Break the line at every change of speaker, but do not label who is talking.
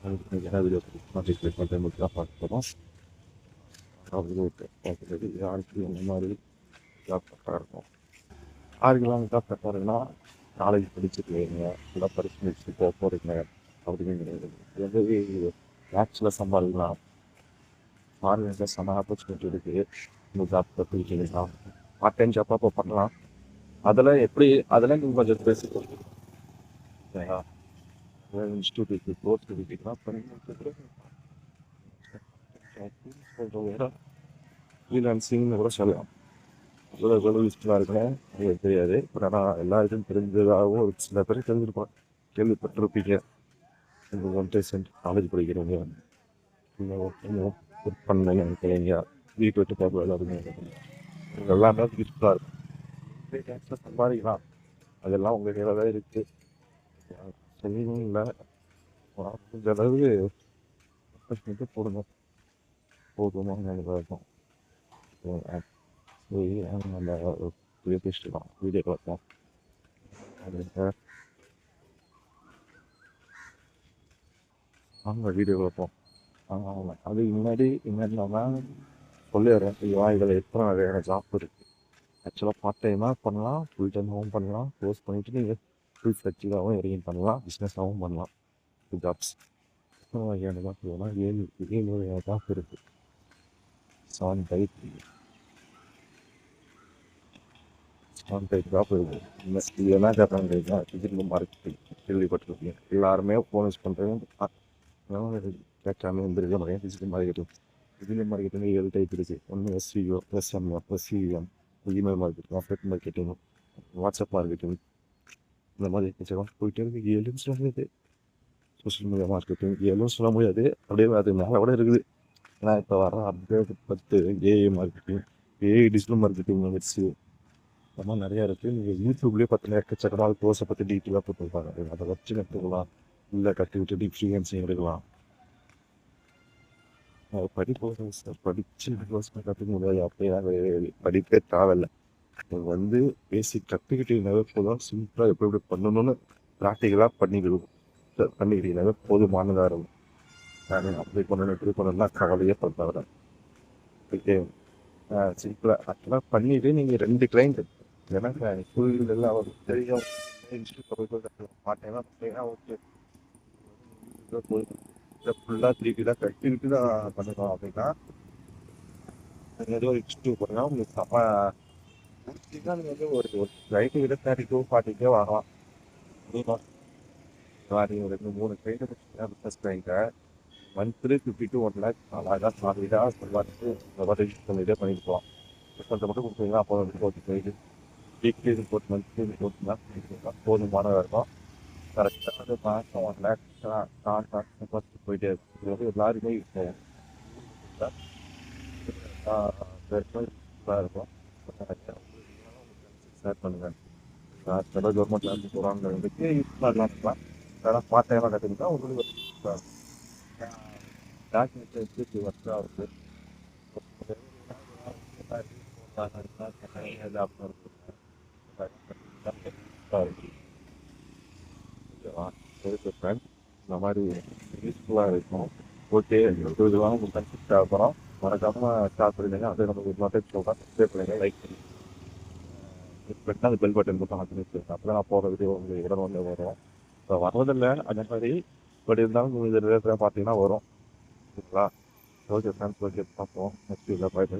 என்ன video display பண்ணுறது தான் பார்க்க போகிறோம். பார்க்குறது யாருக்கு என்ன மாதிரி ஜாப் கரெக்டாக இருக்கும். யாருக்கெல்லாம் ஜாப் கரெக்டாக இருக்குன்னா காலேஜ் படிச்சுட்டு வைங்க, இல்லை படிச்சு முடிச்சுட்டு போக போகிறீங்க அப்படின்னு கிடையாது. எதாவது ஆக்சுவலாக சம்பாதிக்கலாம், ஃபாரினில் செம்ம ஆப்பர்ச்சுனிட்டி இருக்குது. இந்த ஜாப் கற்றுக்கிட்டீங்கன்னா பார்ட் டைம் ஜாப்பாக இப்போ பண்ணலாம். அதெல்லாம் நீங்கள் கொஞ்சம் பேசிக்கலாம். ஓகேங்களா? இன்ஸ்டியூட்டுக்கு கோர்ஸ் எடுத்தீங்கன்னா பண்ணி ஃப்ரீலான்சிங்னு கூட சொல்லலாம். எவ்வளோ யூஸ்ஃபுல்லாக இருக்குன்னு உங்களுக்கு தெரியாது. பட் ஆனால் எல்லாருக்கும் தெரிஞ்சதாகவும் ஒரு சில பேர் தெரிஞ்சிருப்பாங்க, கேள்விப்பட்டிருப்பீங்க. உங்களுக்கு காலேஜ் படிக்கிறவங்க இல்லை ஒர்க் பண்ணீங்க நினைக்கிறீங்க, வீட்டு விட்டு போக எல்லாருமே எல்லாமே யூஸ்ஃபுல்லாக இருக்கும். டேக்ஸில் சம்பாதிக்கலாம், அதெல்லாம் உங்கள் கையில் தான் இருக்குது. சொல்லணும் இல்லை, முடிஞ்ச அளவு மட்டும் போடுங்க, போதுமான இருக்கும். நம்ம பேசிட்டுலாம் வீடியோ பார்ப்போம். வீடியோ பார்ப்போம். அதுக்கு முன்னாடி நான் சொல்லிடுறேன், இதில் எத்தனை வகையான ஜாப் இருக்குது. ஆக்சுவலாக பார்ட் டைமாக பண்ணலாம், ஃபுல் டைமாகவும் பண்ணலாம். கோர்ஸ் பண்ணிவிட்டு நீங்கள் ஃபுல் ஃப்ளெக்சிபிளாகவும் இறங்கி பண்ணலாம், பிஸ்னஸாகவும் பண்ணலாம். ஜாப்ஸ் எத்தனை வகையான ஜாப் வேணா 7 வகையான ஜாப் இருக்குது. 7 டைப் ஜாப் இருக்குது. இது என்ன கேட்பாங்க தெரியுமா? டிஜிட்டல் மார்க்கெட்டிங் கேள்விப்பட்டிருக்கீங்க. எல்லாருமே ஃபோன் யூஸ் பண்ணுறவங்க கேட்காம இருந்திருக்க முடியும். டிஜிட்டல் மார்க்கெட்டிங் 7 டைப் இருக்குது. ஒன்று SVO, SMO, SCM, email marketing, affect marketing, WhatsApp marketing, இந்த மாதிரி போயிட்டே இருக்கு. 7ன்னு சொல்லுது. சோஷியல் மீடியா மார்க்கெட்டிங் 7ன்னு சொல்ல முடியாது, அப்படியே அது மேலே கூட இருக்குது. ஏன்னா இப்போ வர update 10 AI marketing, AI digital marketing வந்துடுச்சு. அந்த மாதிரி நிறையா இருக்குது. நீங்கள் யூடியூப்லேயே பார்த்தீங்கன்னா எக்கச்சக்கமாக கோர்ஸை பற்றி டீட்டெயிலாக போட்டுருப்பாங்க. அதை வச்சு கற்றுக்கலாம், இல்லை கற்றுக்கிட்டு ஃப்ரீலான்சிங் எடுக்கலாம். படித்து கோர்ஸ் கற்றுக்க முடியாது, அப்படியே படிப்பே தேவையில்லை. நீங்கள் பேசிக் கற்றுக்கிட்டீங்கன்னாவே போதும். சிம்பிளாக எப்படி பண்ணணும்னு ப்ராக்டிக்கலாக பண்ணிக்கிட்டீங்கன்னாவே போதுமானதாக இருக்கும். அப்படி பண்ணணும் இப்படி பண்ணணும்னா கவலையே பண்ண ஓகே. சிம்பிளாக ஆக்சுவலாக பண்ணிவிட்டு நீங்கள் 2 கிளைண்ட், ஏன்னா ஃபுல் எல்லாம் தெரியும். பார்ட் டைமாக பார்த்தீங்கன்னா ஓகே, ஃபுல்லாக 3D தான் கட்டிக்கிட்டு தான் பண்ணணும். அப்படின்னா ஏதோ ஒரு இன்ஸ்டியூட் போனால் உங்களுக்கு செம்ம நீங்கள் ஒரு கிளைண்ட்டு கிட்ட 30-40K வாங்கலாம். நீங்கள் ஒரு 2-3 client business கிளைண்ட்டை monthly 50 to 1 lakh அழகாக சாலிடாக பண்ணிகிட்டே பண்ணிட்டு போகலாம். கொஞ்சம் மட்டும் கொடுத்தீங்கன்னா அப்போ ரிப்போர்ட் வீக்லி ரிப்போர்ட், மந்த்லி ரிப்போர்ட்னா போதுமானதாக இருக்கும். கரெக்டாக மாதம் 1 lakh போயிட்டே இருக்கும். இது எல்லாருமே யூஸ் ஆகும். இருக்கும். ஷேர் பண்ணுங்கள். கவர்மெண்ட் லேண்ட் போகிறாங்கிறதுக்கு யூஸ் பண்ணலாம். ஆனால் பார்ட் டைமாக கற்றுக்கிட்டா உங்களுக்கு டாக்குமெண்ட் ஒர்க் ஆகுது. இந்த மாதிரி யூஸ்ஃபுல்லாக இருக்கும். ஓகே, இதுவாக உங்களுக்கு கன்செப்ட் தேவைப்படும். மறக்காமல் ஸ்டார்ட் பண்ணிடுங்க. அதே நமக்கு மெசேஜ் சொல்கிறேன், சப்ஸ்கிரைப் பண்ணுங்க, லைக் பண்ணுங்க. பண்ணால் அந்த பெல் பட்டன் மட்டும் ஆன் பண்ணி வச்சுருக்கேன். அப்போ தான் நான் போகிற வீடியோ உங்களுக்கு உடனே வரும். இப்போ வர்றதில்லை அந்த மாதிரி, பட் இருந்தாலும் உங்களுக்கு ரிலேட்டடாக பார்த்தீங்கன்னா வரும். ஓகேங்களா? ஓகே ஃப்ரெண்ட்ஸ், ஓகே பார்ப்போம் நெக்ஸ்ட் வீடியோவில். Bye by.